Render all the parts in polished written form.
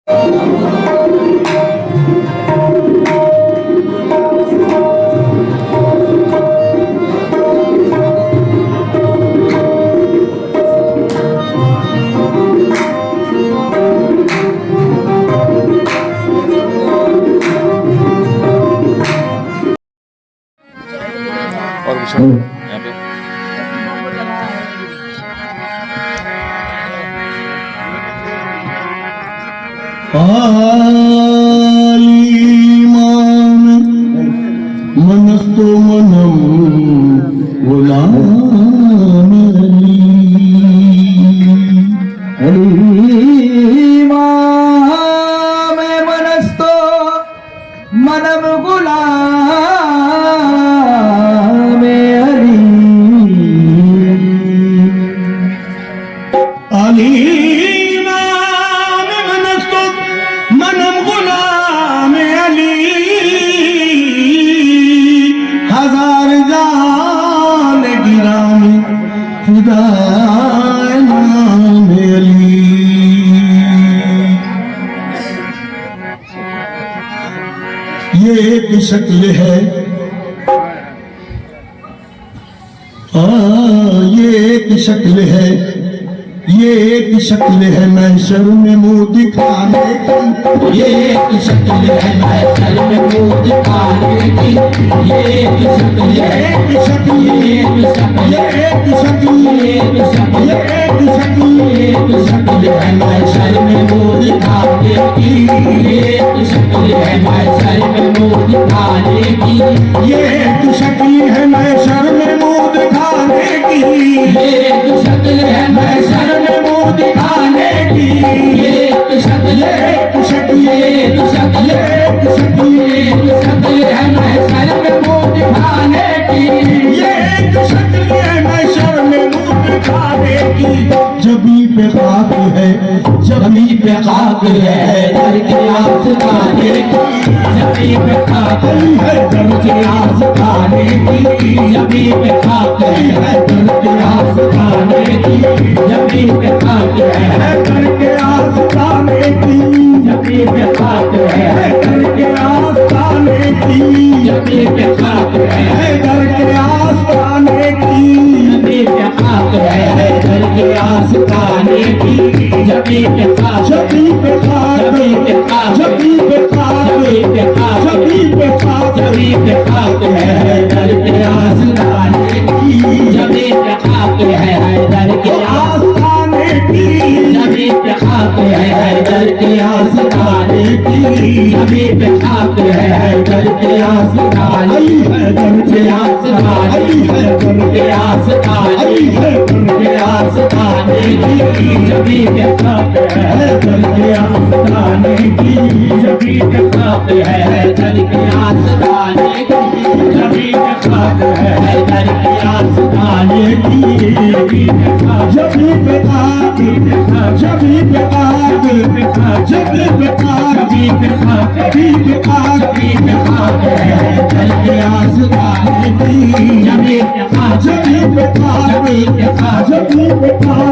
और कुछ यहाँ पे आलिमान मनस्तु मनम गुलाम अलीमान मनस्तु मनम गुलाम अली मनम गुलाम अली हजार जान गिरामी खुदा नाम अली। ये एक शक्ल है ये एक शक्ल है ये एक शक्ल है महशर में मुंह दिखाने की। ये एक शक्ल है महशर में मुंह दिखाने की। ये एक शक्ल है एक शक्ल एक शक्ल एक शक्ल एक शक्ल एक शक्ल एक शक्ल है महशर में मुंह दिखाने की। ये एक शक्ल है महशर में मुंह दिखाने की। ये एक शक्ल है महशर में मुंह दिखाने की। ये एक शक्ल है महशर में मुंह दिखाने की। ये एक शक्ल एक शक्ल एक शक्ल एक शक्ल एक शक्ल है महशर में मुंह दिखाने की। ये एक शक्ल है महशर में मुंह दिखाने की। जबी पे खाक है जबी पे खाक है दर के आसमाने की। जबी पे खाक है दर के आसमाने की। जबी पे खाक है दर के आसमाने की। जबी पे खाक है दर के आसमाने की। जबी पे खाक है दर के आसमाने की। जबी पे खाक है दर के आसमाने की। जबी पे खाक है दर के आसमाने की। जबी पे खाक जबी पे खाक जबी पे खाक जबी पे खाक जबी पे खाक जबी पे खाक जबी पे खाक है दर के आसमाने की। जबी पे खाक है दर के आसमाने की। जबी पे खाक है दर के आसमाने की। जबी पे खाक है दर के आसमाने की। दर के आसमाने है दर के आसमाने है दर के आसमाने की। जबी पे खाक है दर के आसमाने की। जबी पे खाक है दर के आसमाने की। जबी पे खाक है दर के आसमाने की। जबी पे खाक जबी पे खाक जबी पे खाक जबी पे खाक जबी पे खाक जबी पे खाक जबी पे खाक है दर के आसमाने की। जबी पे खाक जबी पे खाक जबी पे खाक जबी पे खाक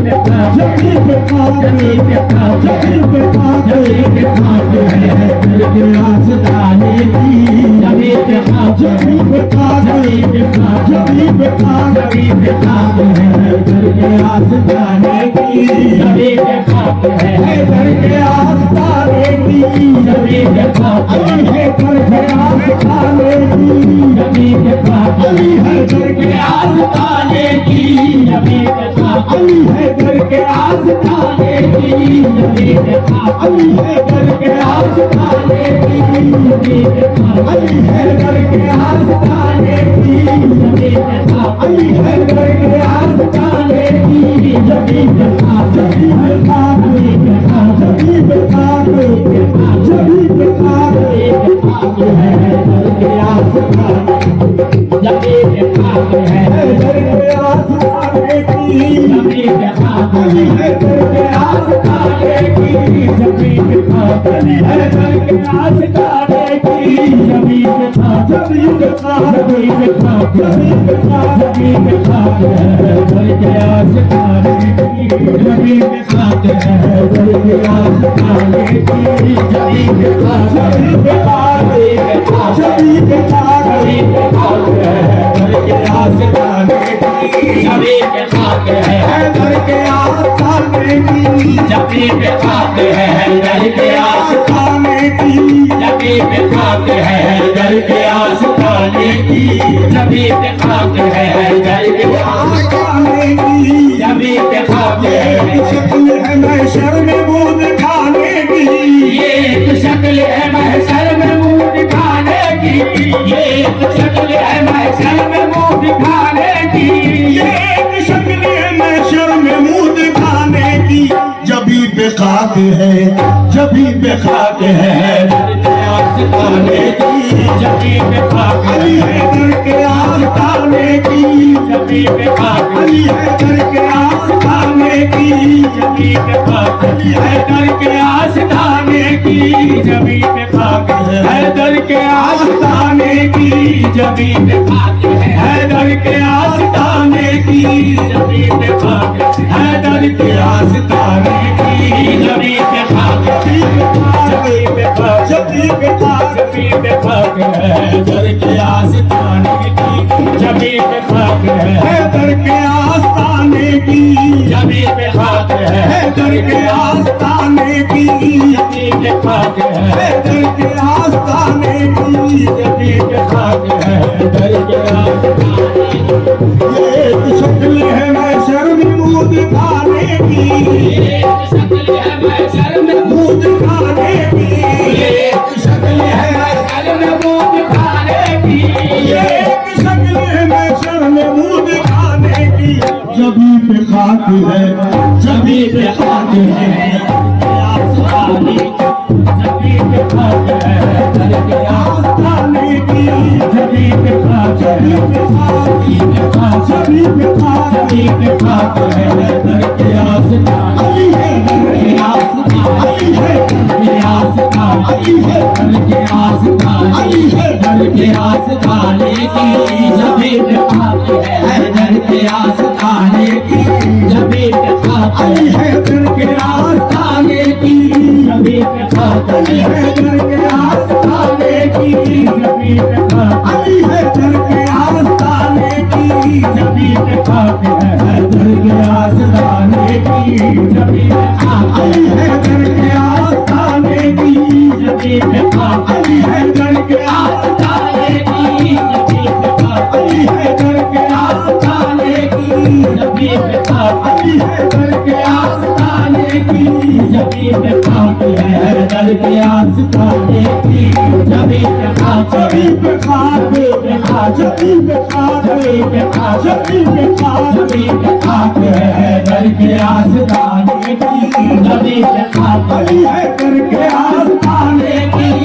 जबी पे खाक जबी पे खाक जबी पे खाक जबी पे खाक जबी पे खाक है दर के आसमाने की। जबी पे खाक जबी पे खाक जबी पे खाक जबी पे खाक जबी पे खाक है दर के आसमाने की। जबी पे खाक है दर के आसमाने की। जबी पे खाक अली है दर के आसमाने की। जबी पे खाक अली है दर के आसमाने की। जबी पे खाक अली है दर के आसमाने की। जबी पे खाक अली है दर के आसमाने की। जबी पे खाक अली है दर के आसमाने की। जबी पे खाक अली है दर के आसमाने की। जबी पे खाक जबी पे खाक जबी पे खाक जबी पे खाक जबी पे खाक है दर के आसमाने जबी पे खाक है दर के आसमाने की। जबी पे खाक अली है दर के आसमाने की। जबी पे खाक है दर के आस्ताने की जबी पे खाक जबी पे खाक जबी पे खाक जबी पे खाक है दर के आस्ताने की जबी पे खाक है दर के आस्ताने की जबी पे खाक जबी पे खाक जबी पे खाक जबी पे खाक है दर के आस्ताने की जबी पे खाक है दर के आस्ताने की जबी पे खाक है दर के आस्ताने की जबी पे खाक है दर के आस्ताने की जबी पे खाक है दर के आस्ताने की जबी पे खाक है शक्ल है महशर में मुंह दिखाने की ये एक शक्ल है महशर में मुंह दिखाने की ये एक शक्ल है महशर में मुंह दिखाने की ये एक शक्ल है महशर में मुंह दिखाने की जबी पे खाक है जबी पे खाक है दर के आस्ताने की जबी पे खाक है दर के आस्ताने की जबी पे खाक है दर के आस्ताने की जबी पे खाक है दर के आस्ताने की जबी पे खाक है दर के आस्ताने की जबी पे खाक है दर के आस्ताने की जबी पे खाक है दर के आस्ताने की जबी पे खाक जबी पे खाक जबी पे खाक जबी पे खाक है दर के आस्ताने की जबी पे खाक है दर के आस्ताने की जबी पे खाक है दर के आस्ताने की जबी पे खाक है दर के आस्ताने की जबी पे खाक है दर के आस्ताने की ये एक शक्ल है महशर में मुंह दिखाने की ये एक शक्ल है महशर में मुंह दिखाने की ये एक शक्ल है महशर में मुंह दिखाने की ये एक शक्ल है महशर में मुंह दिखाने की जबी पे खाक है जबी पे खाक है आस्ताने जबी पे खाक है दर के आस्ताने की जबी पे खाक जबी पे खाक जबी पे खाक जबी पे खाक है दर के आस्ताने है दर के आस्ताने है दर के आस्ताने है दर के आस्ताने है दर के आस्ताने की जबी पे खाक है दर के आस्ताने की जबी पे खाक है दर के आस्ताने की जबी पे खाक है दर के आस्ताने की जबी पे खाक है दर के आस्ताने की जबी पे खाक है दर के आस्ताने की जबी पे खाक है दर के आस्ताने की जबी पे खाक है दर के आस्ताने की जबी पे खाक है दर के आस्ताने की जबी पे खाक है दर के आस्ताने की जबी पे खाक है दर के आस्ताने की जबी पे खाक जबी पे खाक जबी पे खाक जबी पे खाक जबी पे खाक जबी पे खाक है दर के आस्ताने की जबी पे खाक है दर के आस्ताने की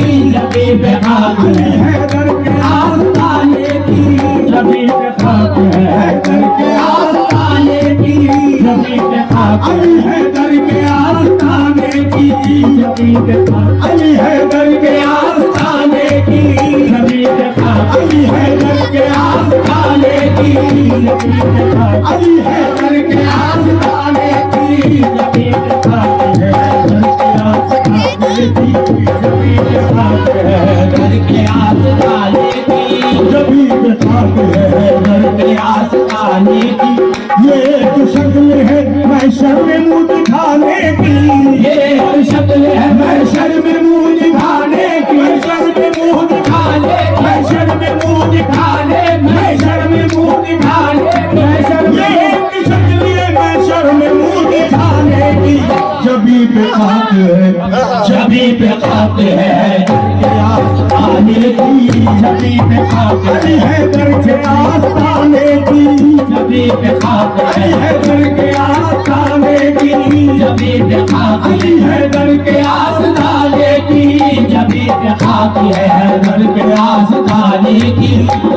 जबी पे खाक है दर के आस्ताने की जबी पे खाक है दर के आस्ताने की जबी पे खाक है दर के आस्ताने की जबी पे खाक है दर के आस्ताने की जबी पे खाक है दर के आस्ताने की जबी पे खाक है दर के आस्ताने की जबी पे खाक है दर के आस्ताने की जबी पे खाक है दर के आस्ताने की जबी पे खाक है दर के आस्ताने की ये एक शक्ल है महशर में मुंह दिखाने की ये एक शक्ल है महशर में मुंह दिखाने की महशर में मुंह दिखाने महशर में मुंह दिखाने महशर में मुंह दिखाने महशर ये एक शक्ल है महशर में मुंह दिखाने की जबी पे खाक है जबी पे खाक है दर के आस्ताने की जबी पे खाक है दर के आस्ताने की जबी पे खाक है दर के आस्ताने की जबी पे खाक है दर के आस्ताने की जबी पे खाक है दर के आस्ताने की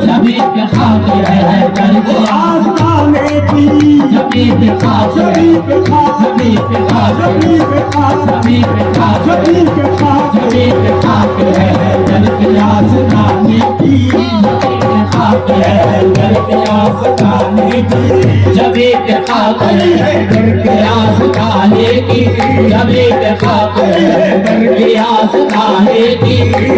जबी पे खाक है दर के आस्ताने की जबी पे खाक जबी पे खाक जबी पे खाक जमीन पे खाक, जमीन पे खाक, जमीन पे खाक, जमीन पे खाक है दर के आसमाने की, जमीन पे खाक है दर के आसमाने की, जमीन पे खाक है दर के आसमाने की, जमीन पे खाक है दर के आसमाने की,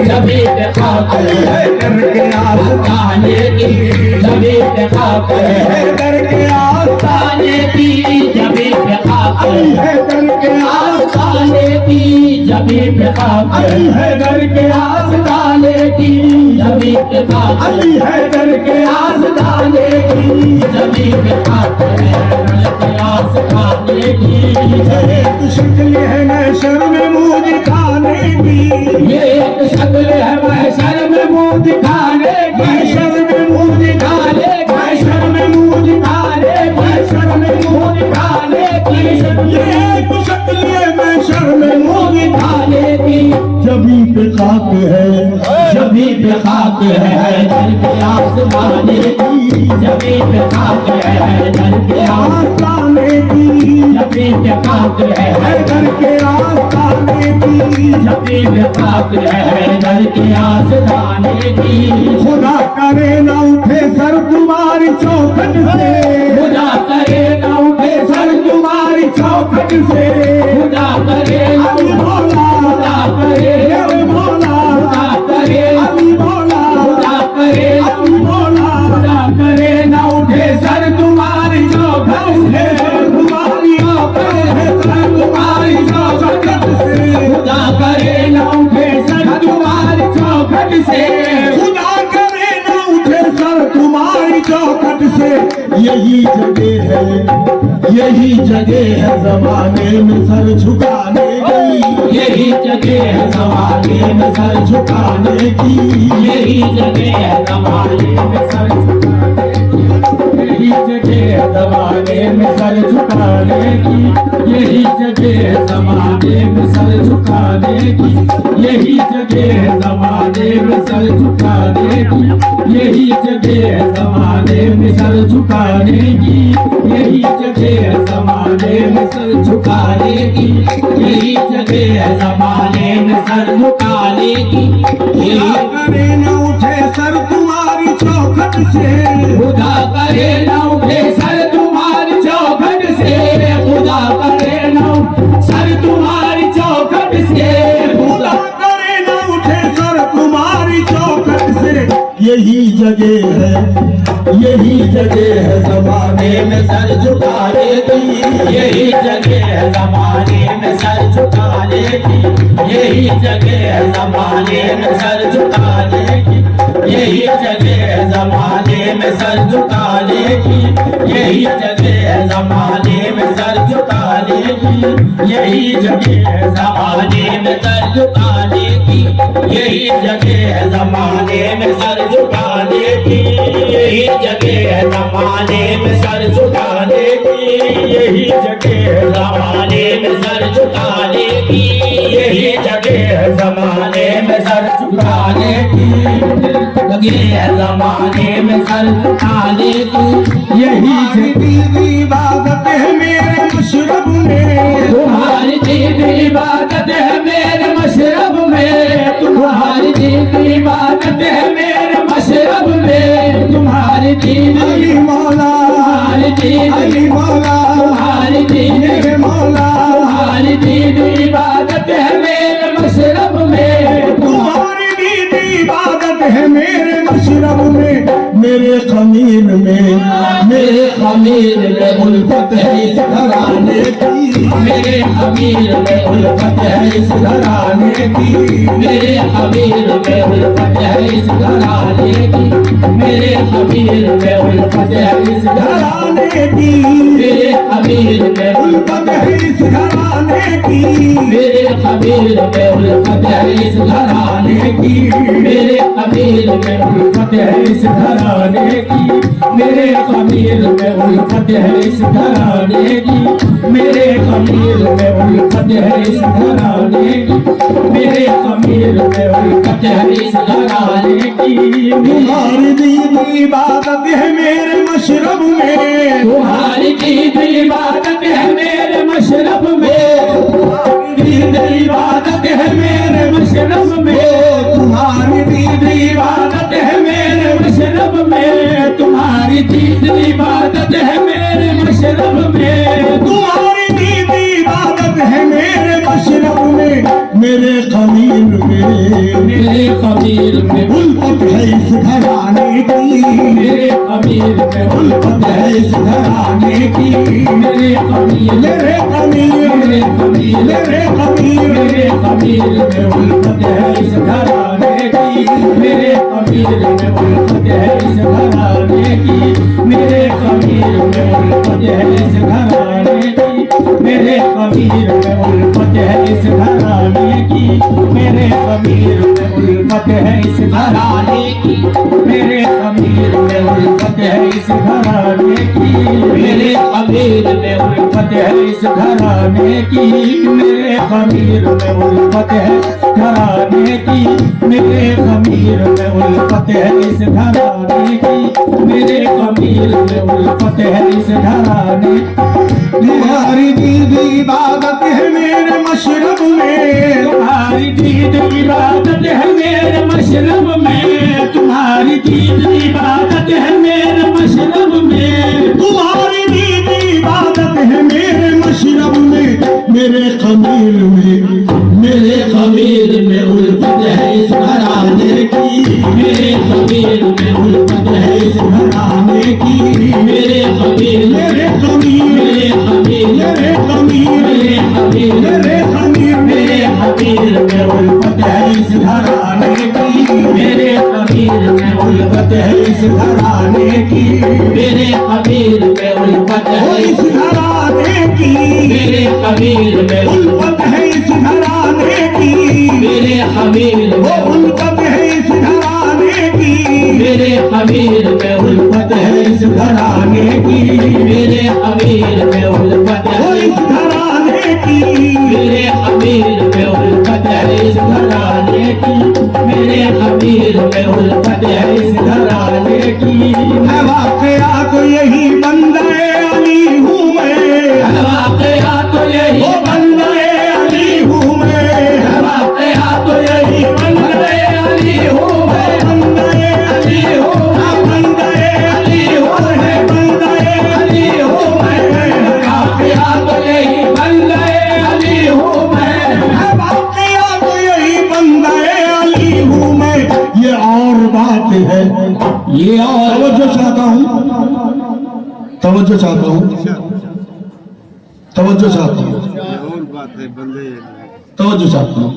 जमीन पे खाक है दर के आसमाने की, जमीन पे खाक है दर के आसमाने की, जमीन पे खाक अली है दर के आसमाने की, जमीन पे खाक अली है दर के आसमाने की, जमीन पे खाक अली है दर के आसमाने की, जमीन पे खाक है आसमाने की, एक शक्ल है महशर में मुंह दिखाने की, ये एक शक्ल है महशर में मुंह दिखाने की, महशर में मुंह दिखाने, महशर में मुंह दिखाने, महशर में मुंह दिखाने की, ये एक शक्ल है महशर में मुंह दिखाने की, जमीन पे खाक है, जमीन पे खाक है दर के आसमाने की, जमीन पे खाक है दर के आस्ताने की, जमीन पे खाक है दर के आस्ताने की, जमीन पे खाक है दर के आसमाने की, खुदा करे न उठे सर तुम्हारी चौखट से, खुदा करे न उठे सर तुम्हारी चौखट से, खुदा करे अली मौला, खुदा करे अली मौला, खुदा करे अली मौला, खुदा करे अली मौला, खुदा करे न उठे सर तुम्हारी चौखट से, तुम्हारी चौखट है सर तुम्हारी चौखट से, खुदा करे न उठे सर तुम्हारी चौखट से, खुदा करे न उठे सर तुम्हारी चौखट से, यही जगह है, यही जगह है जमाने में सर झुकाने की, यही जगह है ज़माने में सर झुकाने की, यही जगह है ज़माने में सर झुकाने की, यही जगह है ज़माने में सर झुकाने की, यही जगह है ज़माने में सर झुकाने की, यही जगह है ज़माने में सर झुकाने की, यही जगह है ज़माने में सर झुकाने की, यही जगह है ज़माने में सर झुकाने की, यही जगह है ज़माने में सर झुकाने की, खुदा करे न उठे सर तुम्हारी चौखट से, खुदा करे न उठे सर तुम्हारी चौखट से, खुदा करे न सर तुम्हारी चौखट से, खुदा करे न उठे सर तुम्हारी चौखट से, यही जगह है, यही जगह है जमाने में सर झुकाने की, यही जगह है ज़माने में सर झुकाने की, यही जगह है ज़माने में सर झुकाने की, यही जगह है ज़माने में सर झुकाने की, यही जगह है ज़माने में सर झुकाने की, यही जगह है ज़माने में सर झुकाने की, यही जगह है ज़माने में सर झुकाने की, यही जगह है ज़माने में सर झुकाने की, यही जगह है ज़माने में सर झुकाने की, यही जगह है ज़माने में सर झुकाने की, जगह है ज़माने में सर झुकाने की, यही दीदी इबादत है मेरे मशरब में, तुम्हारी दीद इबादत है मेरे मशरब में, तुम्हारी दीद इबादत है मेरे मशरब में, तुम्हारी दीद अली मौला, तुम्हारी दीद अली मौला, तुम्हारी दीद मेरे मौला, तुम्हारी दीद इबादत है मेरे मशरब में, तुम्हारी दीदी इबादत है मेरे मशरब में, मेरे खमीर में, मेरे खमीर में उल्फत है इस घराने की, मेरे खमीर में उल्फत है इस घराने की, मेरे खमीर में उल्फत है इस घराने की, मेरे खमीर में उल्फत है इस घराने घराने की, मेरे खमीर में उल्फत है इस घराने की, मेरे खमीर में उल्फत है इस घराने की, मेरे खमीर में उल्फत है इस घराने की, मेरे खमीर में उल्फत है इस घराने की, मेरे खमीर में उल्फत है इस घराने की, मेरे खमीर में उल्फत है इस घराने की, तुम्हारी दीदी इबादत है मेरे मशरब में, तुम्हारी दीद इबादत है मेरे मशरब में, दीद इबादत है मेरे मशरब में, तुम्हारी दीद इबादत है मेरे मशरब में, तुम्हारी दीद इबादत है मेरे मशरब में, तुम्हारी दीद इबादत है मेरे मशरब में, मेरे खमीर में, मेरे खमीर में उल्फत है इस घराने की, मेरे खमीर में उल्फत है इस घराने की, मेरे खमीर मेरे खमीर, मेरे खमीर मेरे खमीर, मेरे खमीर में उल्फत है इस घराने की, मेरे खमीर में उल्फत है इस घराने की, मेरे खमीर में उल्फत है इस घराने की, मेरे खमीर में उल्फत है इस घराने की, मेरे खमीर में उल्फत है इस घराने की, मेरे खमीर में उल्फत है इस घराने की, मेरे खमीर में उल्फत है इस घराने की, मेरे खमीर में उल्फत है घराने की, मेरे खमीर में उल्फत है इस घराने की, मेरे खमीर में उल्फत है इस घराने। तुम्हारी दीद इबादत है मेरे मशरब में, तुम्हारी दीद इबादत है मेरे मशरब में, तुम्हारी दीद इबादत है मेरे मशरब में, तुम्हारी दीद इबादत है मेरे मशरब में, मेरे खमीर में, मेरे खमीर में उल्फत है इस घराने की, मेरे खमीर में उल्फत है इस घराने की, मेरे खमीर मेरे खमीर, मेरे खमीर मेरे खमीर, मेरे खमीर मेरे खमीर, मेरे खमीर में उल्फत है इस घराने की, मेरे खमीर में उल्फत है इस घराने की, मेरे खमीर में उल्फत वो है इस घराने की, मेरे खमीर में उल्फत है इस घराने की, मेरे खमीर वो में उल्फत है इस घराने की, मेरे खमीर में उल्फत है इस घराने की, मेरे खमीर में उल्फत वो है इस घराने की, मेरे खमीर में उल्फत है इस घराने की, मेरे खमीर में उल्फत है इस घराने की, है वाकया तो यही बंदे अली हूँ मैं, वाकया तो यही वो बंदे अली हूँ मैं, वाकया तो यही बंदे अली हूँ मैं, बंदे अली हूँ बंदे अली हूँ मैं, बंदे अली हूँ मैं, वाकया तो यही बंदे अली हूँ मैं, है वाकया तो यही बंदे अली हूँ मैं। ये और बात है, ये और तवज्जो चाहता हूँ, तवज्जो चाहता हूँ, तवज्जो चाहता हूँ, तवज्जो चाहता हूँ।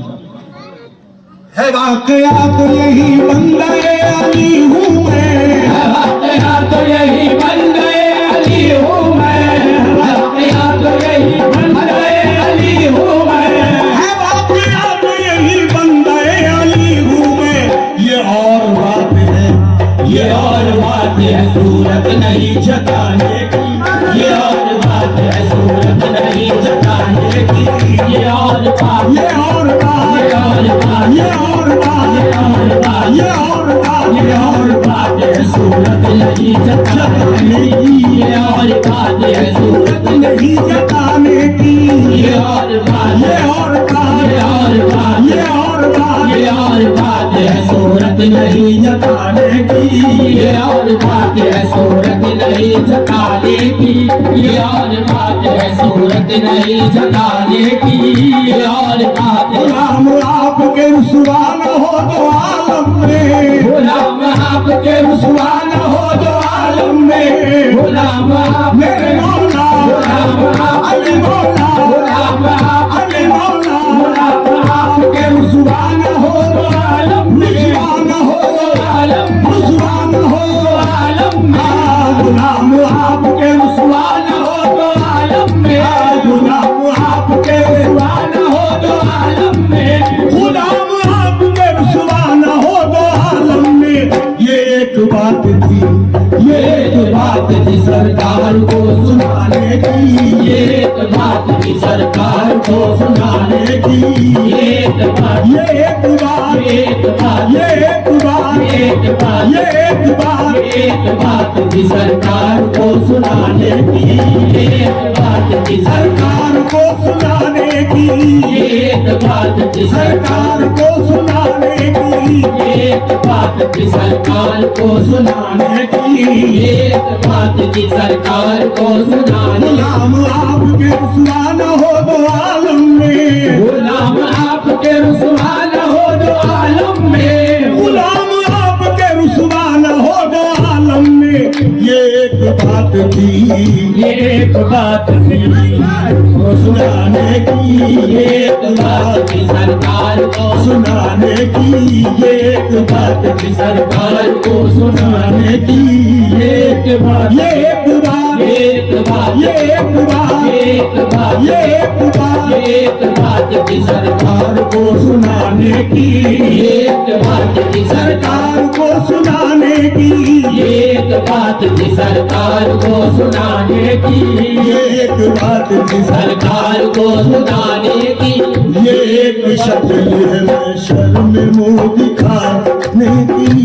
है वाकया तो यही बंदे अली हूँ मैं, वाकया तो यही बंदे अली हूँ मैं, वाकया तो यही बंदे अली हूँ मैं, है वाकया तो यही बंदे अली हूँ मैं। ये और बात है, ये और बात है सूरत नहीं जताने की, ये और बात है सूरत नहीं जताने की, ये और बात ये और बात, ये और बात ये और बात, ये और बात ये और बात, ये और बात है सूरत नहीं जताने की, ये और बात है सूरत नहीं जताने की, ये और बात ये और बात, ये और बात ये और बात, ये और बात है सूरत नहीं जताने की, ये और बात है सूरत नहीं जताने की, ये और बात है सूरत नहीं जताने की, ये और बात है गुलाम आपके रुसवा न हो तो आलम में, गुलाम आपके रुसवा न हो जो आलम में, गुलाम आप मेरे मौला गुलाम अली मौला, गुलाम आप अली मौला, गुलाम आपके रुसवा न हो जो आलम में, रुसवा न हो, आलम रुसवा न हो, आलम में, गुलाम आपके रुसवा न हो तो आलम में, गुलाम आपके रुसवा न हो तो आलम में, गुलाम आपके रुसवा न हो तो आलम में। ये एक बात थी, ये एक बात थी सरकार को सुनाने की, ये एक बात थी सरकार को सुनाने की, ये एक बात ये एक बात, एक बात ये एक बात, एक बात ये एक बात, एक बात की सरकार को सुनाने की एक बात की सरकार को सुनाने की, एक बात की सरकार को सुनाने की, एक बात की सरकार को सुनाने की एक बात की सरकार को सुनाने गुलाम आपके रुसवा न हो दो आलम में, गुलाम आपके रुसवा न हो दो आलम में गुलाम आपके रुसवा न हो दो आलम में, ये एक बात थी, ये एक बात थी वो सुनाने की, एक बात की सरकार को सुनाने की, ये एक बात की सरकार को सुनाने की, एक बात ये एक बात, एक बात ये एक बात, एक बात ये एक बात, एक बात की सरकार सरकार को सुनाने की, एक बात की सरकार सरकार को सुनाने की, एक बात की सरकार को सुनाने की ये एक बात थी, सरकार को सुनाने की ये एक शक्ल है महशर में मुंह दिखाने की।